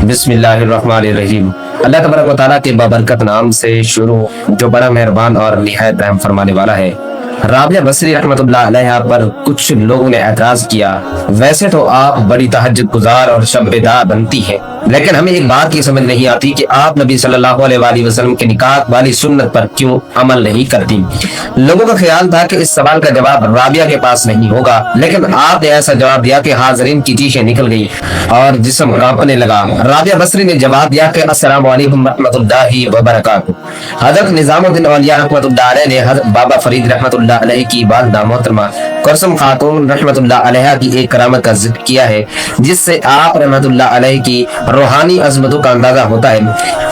بسم اللہ الرحمن الرحیم۔ اللہ تبارک و تعالیٰ کے بابرکت نام سے شروع جو بڑا مہربان اور نہایت رحم فرمانے والا ہے۔ رابعہ بصری رحمۃ اللہ علیہ پر کچھ لوگوں نے اعتراض کیا، ویسے تو آپ بڑی تہجد گزار اور شب بیدار بنتی ہیں، لیکن ہمیں ایک بات کی سمجھ نہیں آتی کہ آپ نبی صلی اللہ علیہ وآلہ وسلم کے نکاح والی سنت پر کیوں عمل نہیں کرتی۔ لوگوں کا خیال تھا کہ اس سوال کا جواب رابعہ کے پاس نہیں ہوگا، لیکن آپ نے ایسا جواب دیا کہ حاضرین کی چیخیں نکل گئی اور جسم کانپنے لگا۔ رابعہ بصری نے جواب دیا کہ السلام علیکم رحمۃ اللہ وبرکاتہ۔ حضرت نظام الدین اولیاء رحمۃ اللہ علیہ نے حضرت بابا فرید رحمۃ اللہ علیہ کی والدہ محترمہ کلثوم خاتون رحمۃ اللہ علیہ کی ایک کرامت کا ذکر کیا ہے، جس سے آپ رحمۃ اللہ علیہ کی روحانی عظمتوں کا اندازہ ہوتا ہے۔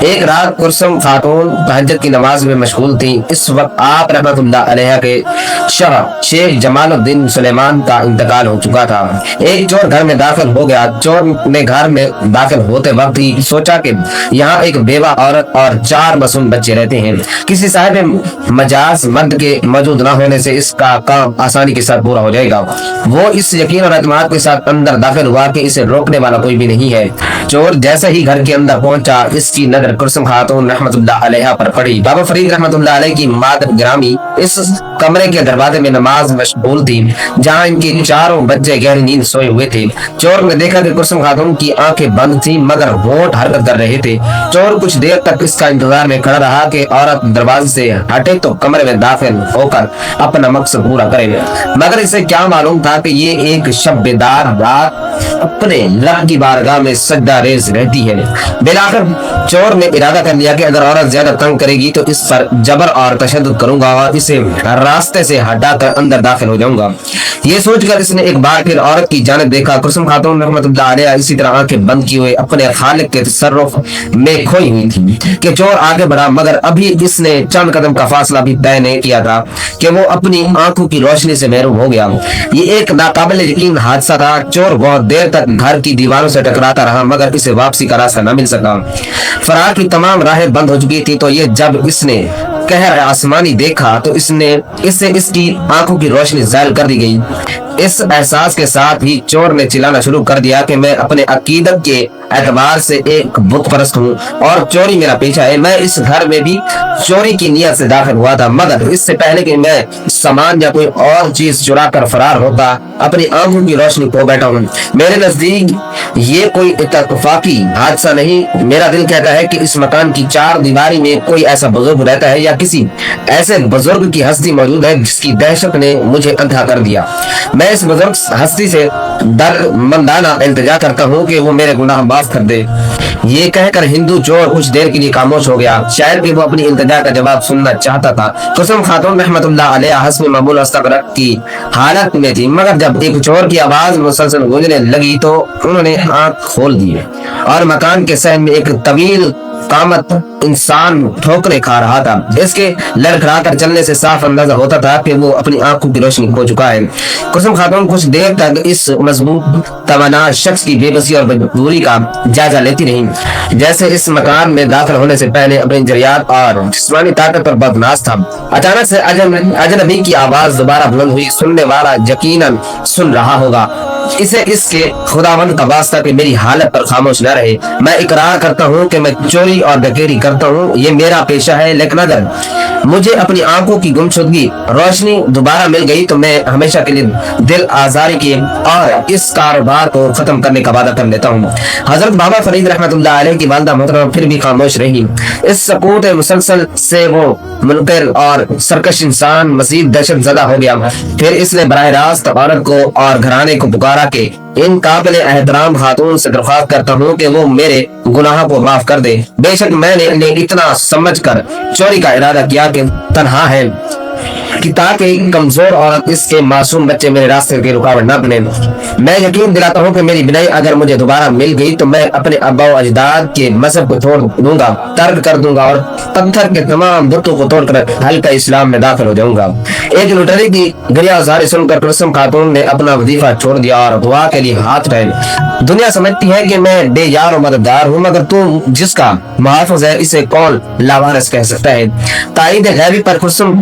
ایک رات کلثوم خاتون تہجد کی نماز میں مشغول تھیں۔ اس وقت آپ رحمۃ اللہ علیہ کے شوہر شیخ جمال الدین سلیمان کا انتقال ہو چکا تھا۔ ایک چور گھر میں داخل ہو گیا۔ چور نے گھر میں داخل ہوتے وقت ہی سوچا کہ یہاں ایک بیوہ عورت اور 4 معصوم بچے رہتے ہیں، کسی صاحب مجاز مرد کے موجود نہ ہونے سے اس کا کام آسانی کے ساتھ پورا ہو جائے گا۔ وہ اس یقین اور اعتماد کے ساتھ اندر داخل ہوا کہ اسے روکنے والا کوئی بھی نہیں ہے۔ چور جیسے ہی گھر کے اندر پہنچا، اس کی نظر کلثوم خاتون رحمۃ اللہ علیہ پر پڑی۔ بابا فرید رحمۃ اللہ علیہ کی مادر گرامی اس کمرے کے دروازے میں نماز مشغول تھی، جہاں ان کے 4 بچے گہری نیند سوئے ہوئے تھے۔ چور نے دیکھا کہ کلثوم خاتون کی آنکھیں بند تھیں مگر ہونٹ حرکت کر رہے تھے۔ چور کچھ دیر تک اس کا انتظار میں کھڑا رہا کہ عورت دروازے سے ہٹے تو کمرے میں داخل ہو کر اپنا مقصد پورا کرے، مگر اسے کیا معلوم تھا کہ یہ ایک شب بیدار رات اپنے رب کی بارگاہ میں سجدہ ریز رہتی ہے۔ بالآخر چور نے ارادہ کر لیا کہ اگر عورت زیادہ تنگ کرے گی تو اس پر جبر اور تشدد کروں گا اور اسے راستے سے ہٹا کر اندر داخل ہو جاؤں گا۔ یہ سوچ کر اس نے ایک بار پھر عورت کی جانب دیکھا۔ کلثوم خاتون رحمۃ اللہ علیہ اسی طرح آنکھیں بند کیے ہوئے اپنے خالق کے تصرف میں کھوئی ہوئی تھی کہ چور آگے بڑھا، مگر ابھی اس نے چند قدم کا فاصلہ بھی طے نہیں کیا تھا کہ وہ اپنی آنکھوں کی روشنی سے محروم ہو گیا۔ یہ ایک ناقابل یقین حادثہ تھا۔ چور بہت دیر تک گھر کی دیواروں سے ٹکراتا رہا مگر اسے واپسی کا راستہ نہ مل سکا۔ فرار کی تمام راہیں بند ہو چکی تھی، تو یہ جب اس نے قہر آسمانی دیکھا تو اس سے اس کی آنکھوں کی روشنی زائل کر دی گئی۔ اس احساس کے ساتھ ہی چور نے چلانا شروع کر دیا کہ میں اپنے عقیدت کے اعتبار سے ایک بت پرست ہوں اور چوری میرا پیشہ ہے۔ میں اس گھر میں بھی چوری کی نیت سے داخل ہوا تھا، مگر اس سے پہلے کہ میں سامان یا کوئی اور چیز چرا کر فرار ہوتا اپنی آنکھوں کی روشنی کھو بیٹھا ہوں۔ میرے نزدیک یہ کوئی اتفاقی حادثہ نہیں۔ میرا دل کہتا ہے کہ اس مکان کی 4 دیواری میں کوئی ایسا بزرگ رہتا ہے یا کسی ایسے بزرگ کی ہستی موجود ہے جس کی دہشت نے مجھے اندھا کر دیا۔ میں اس بزرگ ہستی سے درمندانہ التجا کرتا ہوں کہ وہ میرے گناہ معاف کر دے۔ یہ کہہ کر ہندو چور کچھ دیر کے لیے خاموش ہو گیا، شاید کہ وہ اپنی التجا کا جواب سننا چاہتا تھا۔ کلثوم خاتون رحمۃ اللہ علیہ حسب معمول استغراق کی حالت میں تھی، مگر جب ایک چور کی آواز مسلسل گونجنے لگی تو انہوں نے آنکھ کھول دی اور مکان کے صحن میں ایک طویل قامت انسان ٹھوکریں کھا رہا تھا۔ اس کے لڑکھڑا کر چلنے سے صاف اندازہ ہوتا تھا کہ وہ اپنی آنکھوں کی روشنی کھو چکا ہے۔ کلثوم خاتون کچھ دیر تک اس مضبوط توانا شخص کی بے بسی اور مجبوری کا جائزہ لیتی رہی، جیسے اس مکان میں داخل ہونے سے پہلے اپنی جریات اور جسمانی طاقت پر بہت ناز تھا۔ اچانک سے اجنبی کی آواز دوبارہ بلند ہوئی۔ سننے والا یقیناً سن رہا ہوگا، اسے اس کے خداوند کا واسطہ کہ میری حالت پر خاموش نہ رہے۔ میں اقرار کرتا ہوں کہ میں چوری اور ڈکیتی کرتا ہوں، یہ میرا پیشہ ہے، لیکن اگر مجھے اپنی آنکھوں کی گمشدگی روشنی دوبارہ مل گئی تو میں ہمیشہ کے لیے دل آزاری کی اور اس کاروبار کو ختم کرنے کا وعدہ کر لیتا ہوں۔ حضرت بابا فرید رحمۃ اللہ علیہ کی والدہ محترمہ پھر بھی خاموش رہی۔ اس سکوت مسلسل سے وہ منکر اور سرکش انسان مزید دہشت زدہ ہو گیا۔ پھر اس نے براہ راست عورت کو اور گھرانے کو پکارا کہ ان قابل احترام خاتون سے درخواست کرتا ہوں کہ وہ میرے گناہ کو معاف کر دے۔ بے شک میں نے اتنا سمجھ کر چوری کا ارادہ کیا کہ تنہا ہے کہ تاکہ کمزور عورت اس کے معصوم بچے میرے راستے کی رکاوٹ نہ بنے۔ میں یقین دلاتا ہوں کہ میری بنائی اگر مجھے دوبارہ مل گئی تو میں اپنے آبا و اجداد کے مذہب کو چھوڑ دوں گا، ترک کر دوں گا اور پتھر کے تمام بتوں کو توڑ کر حلقہ اسلام میں داخل ہو جاؤں گا۔ ایک لٹیرے کی گریہ زاری سن کر کلثوم خاتون نے اپنا وظیفہ چھوڑ دیا اور دعا کے لیے ہاتھ اٹھائے۔ دنیا سمجھتی ہے کہ میں بے یار و مددگار ہوں، مگر تو جس کا محافظ ہے اسے کون لاوارث کہہ سکتا ہے۔ تائید غیبی پر کلثوم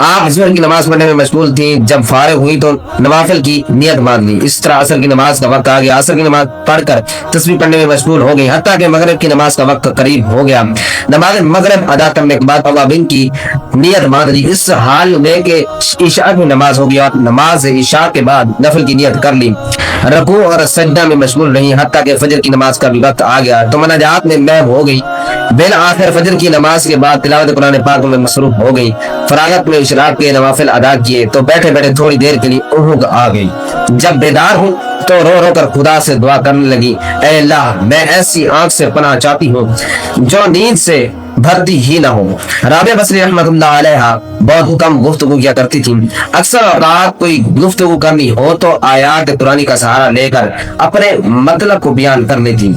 آپ ظہر کی نماز پڑھنے میں مشغول تھی، جب فارغ ہوئی تو نوافل کی نیت مان لی۔ اس طرح عصر کی نماز کا وقت آ گیا، عصر کی نماز پڑھ کر تسبیح پڑھنے میں مشغول ہو گئی، حتیٰ کہ مغرب کی نماز کا وقت قریب ہو گیا۔ نماز مغرب ادا کرنے کے بعد اوابین کی نیت مان لی، اس حال میں کہ عشاء کی نماز ہو گیا، نماز عشاء کے بعد نفل کی نیت کر لی، رکوع اور سجدہ میں مشغول رہی، حتیٰ کہ فجر کی نماز کا بھی وقت آ گیا تو مناجات میں محو ہو گئی۔ بالآخر فجر کی نماز کے بعد تلاوت قرآن پاک میں مصروف ہو گئی۔ فراغت میں اشراق کے نوافل ادا کیے تو بیٹھے بیٹھے تھوڑی دیر کے لیے اونگ آ گئی۔ جب بیدار ہوں تو رو رو کر خدا سے دعا کرنے لگی، اے اللہ میں ایسی آنکھ سے پناہ چاہتی ہوں جو نیند سے بھرتی ہی نہ ہو۔ رابعہ بصری رحمۃ اللہ علیہ بہت کم گفتگو کیا کرتی تھی، اکثر اوقات کوئی گفتگو کرنی ہو تو آیات قرآنی کا سہارا لے کر اپنے مطلب کو بیان کر لیتی۔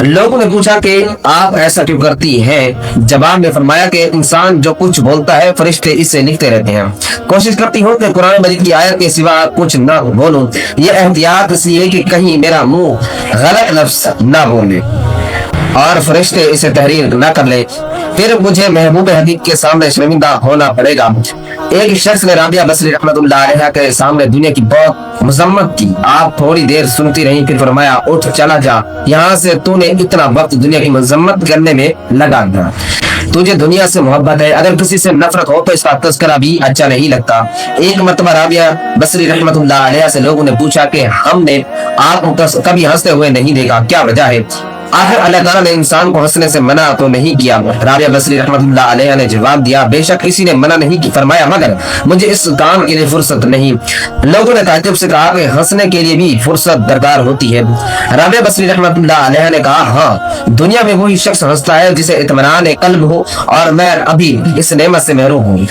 لوگوں نے پوچھا کہ آپ ایسا کیوں کرتی ہیں؟ جواب میں فرمایا کہ انسان جو کچھ بولتا ہے فرشتے اس سے لکھتے رہتے ہیں، کوشش کرتی ہوں کہ قرآن مجید کی آیت کے سوا کچھ نہ بولوں، یہ احتیاط اس لیے کہ کہیں میرا منہ غلط لفظ نہ بولے اور فرشتے اسے تحریر نہ کر لے، پھر مجھے محبوب حبیب کے سامنے شرمندہ ہونا پڑے گا۔ ایک شخص نے رابعہ بصری رحمۃ اللہ علیہ کے سامنے دنیا کی بہت مذمت کی، آپ تھوڑی دیر سنتی رہی، پھر فرمایا اٹھ چلا جا یہاں سے، تو نے اتنا وقت دنیا کی مذمت کرنے میں لگا دیا، تجھے دنیا سے محبت ہے، اگر کسی سے نفرت ہو تو اس کا تذکرہ بھی اچھا نہیں لگتا۔ ایک مرتبہ رابعہ بصری رحمۃ اللہ علیہ سے لوگوں نے پوچھا کہ ہم نے آپ کو کبھی ہنستے ہوئے نہیں دیکھا، کیا وجہ ہے؟ آخر اللہ تعالیٰ نے انسان کو ہنسنے سے منع تو نہیں کیا۔ رابعہ بصری رحمۃ اللہ علیہ نے جواب دیا، بے شک کسی نے منع نہیں کی، فرمایا مگر مجھے اس کام کے لیے فرصت نہیں۔ لوگوں نے تعجب سے کہا کہ ہنسنے کے لیے بھی فرصت درکار ہوتی ہے؟ رابعہ بصری رحمۃ اللہ علیہ نے کہا، ہاں، دنیا میں وہی شخص ہنستا ہے جسے اطمینان قلب ہو، اور میں ابھی اس نعمت سے محروم ہوں۔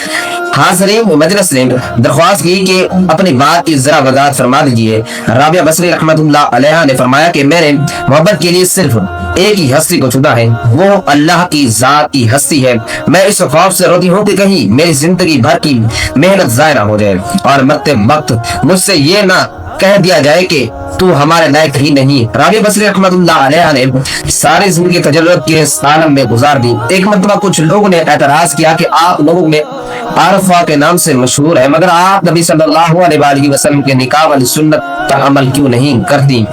حاضرین مجلس نے درخواست کی کہ اپنی بات کی ذرا وضاحت فرما دیجیے۔ رابعہ بصری رحمۃ اللہ علیہ نے فرمایا کہ میں نے محبت کے لیے صرف ایک ہی ہستی کو چنا ہے، وہ اللہ کی ذات کی ہستی ہے۔ میں اس خوف سے روتی ہوں کہ کہیں میری زندگی بھر کی محنت ضائع نہ ہو جائے اور مرتے وقت مجھ سے یہ نہ کہہ دیا جائے کہ تو ہمارے لائق ہی نہیں۔ رابعہ بصری رحمۃ اللہ علیہ نے ساری زندگی تجربت کے اس عالم میں گزار دی۔ ایک مرتبہ کچھ لوگوں نے اعتراض کیا کہ آپ لوگوں میں عارفہ کے نام سے مشہور ہے، مگر آپ نبی صلی اللہ علیہ وآلہ وسلم کے نکاح والی سنت پر عمل کیوں نہیں کرتی؟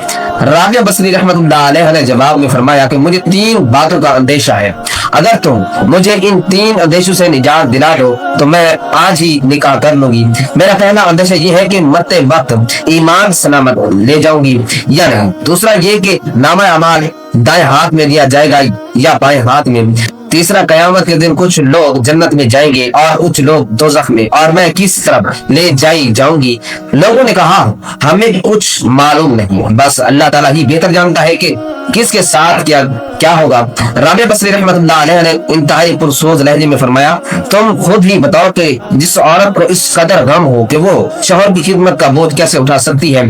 رابعہ بصری رحمۃ اللہ علیہ نے جواب میں فرمایا کہ مجھے 3 باتوں کا اندیشہ ہے، اگر تم مجھے ان 3 اندیشوں سے نجات دلا دو تو میں آج ہی نکاح کر لوں گی۔ میرا پہلا اندیشہ یہ ہے کہ مرتے وقت ایمان سلامت لے جاؤں گی یا نہیں، دوسرا یہ کہ نامہ اعمال دائیں ہاتھ میں دیا جائے گا یا بائیں ہاتھ میں، تیسرا قیامت کے دن کچھ لوگ جنت میں جائیں گے اور کچھ لوگ دوزخ میں، اور میں کس طرف لے جائی جاؤں گی؟ لوگوں نے کہا ہمیں کچھ معلوم نہیں، بس اللہ تعالیٰ ہی بہتر جانتا ہے کہ کس کے ساتھ کیا ہوگا۔ رابعہ بصری رحمۃ اللہ علیہ نے انتہائی پرسوز لہجے میں فرمایا، تم خود ہی بتاؤ کہ جس عورت کو اس قدر غم ہو کہ وہ شوہر کی خدمت کا بوجھ کیسے اٹھا سکتی ہے؟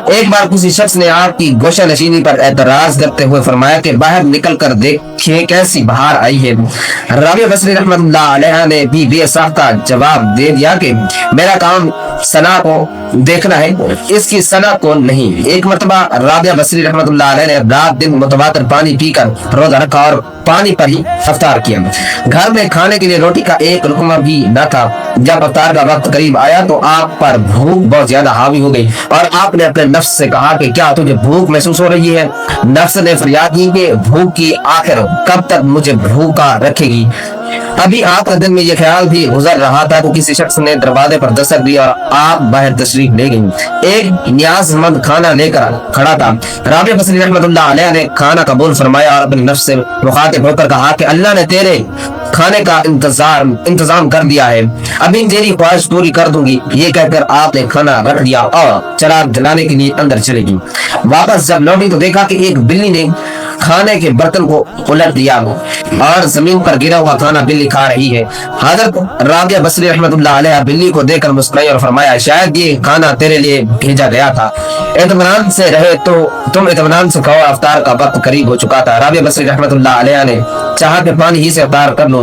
ایک بار کسی شخص نے آپ کی گوشہ نشینی پر اعتراض کرتے ہوئے فرمایا کہ باہر نکل کر دیکھیں کیسی بہار آئی ہے۔ رابعہ بصری رحمۃ اللہ علیہ نے بھی بے ساختہ جواب دے دیا کہ میرا کام ثنا کو دیکھنا ہے، اس کی ثنا کو نہیں۔ ایک مرتبہ رابعہ بصری رحمۃ اللہ علیہ نے رات دن متواتر پانی پی کر روزہ رکھا اور پانی پر ہی افطار کیا۔ گھر میں کھانے کے لیے روٹی کا ایک لقمہ بھی نہ تھا۔ جب افطار کا وقت قریب آیا تو آپ پر بھوک بہت زیادہ حاوی ہو گئی اور آپ نے اپنے نفس سے کہا کہ کیا تجھے بھوک محسوس ہو رہی ہے؟ نفس نے فریاد کی کہ بھوک کی آخر کب تک مجھے بھوکا رکھے گی؟ ابھی آپ کا دل میں یہ خیال بھی گزر رہا تھا کہ کسی شخص نے دروازے پر دستک دی اور آپ باہر تشریف لے گئی۔ ایک نیاز مند کھانا لے کر کھڑا تھا۔ رابعہ بصری رحمۃ اللہ علیہ نے کھانا قبول فرمایا اور اپنے نفس سے مخاطب ہو کر کہا کہ اللہ نے تیرے کھانے کا انتظام کر دیا ہے، ابھی تیری خواہش پوری کر دوں گی۔ یہ کہہ کر آپ نے کھانا رکھ دیا اور چراغ جلانے کے لیے اندر چلے گی۔ واپس جب لوٹی تو دیکھا کہ ایک بلی نے کھانے کے برتن کو الٹ دیا اور زمین پر گرا ہوا کھانا بلی کھا رہی ہے۔ حضرت رابعہ بصری رحمۃ اللہ علیہ بلی کو دیکھ کر مسکرائی اور فرمایا، شاید یہ کھانا تیرے لیے بھیجا گیا تھا، اطمینان سے رہے تو تم اطمینان سے کھاؤ، افطار کا وقت قریب ہو چکا تھا۔ رابعہ بصری رحمۃ اللہ علیہ نے چاہا کہ پانی ہی سے افطار کر لوں،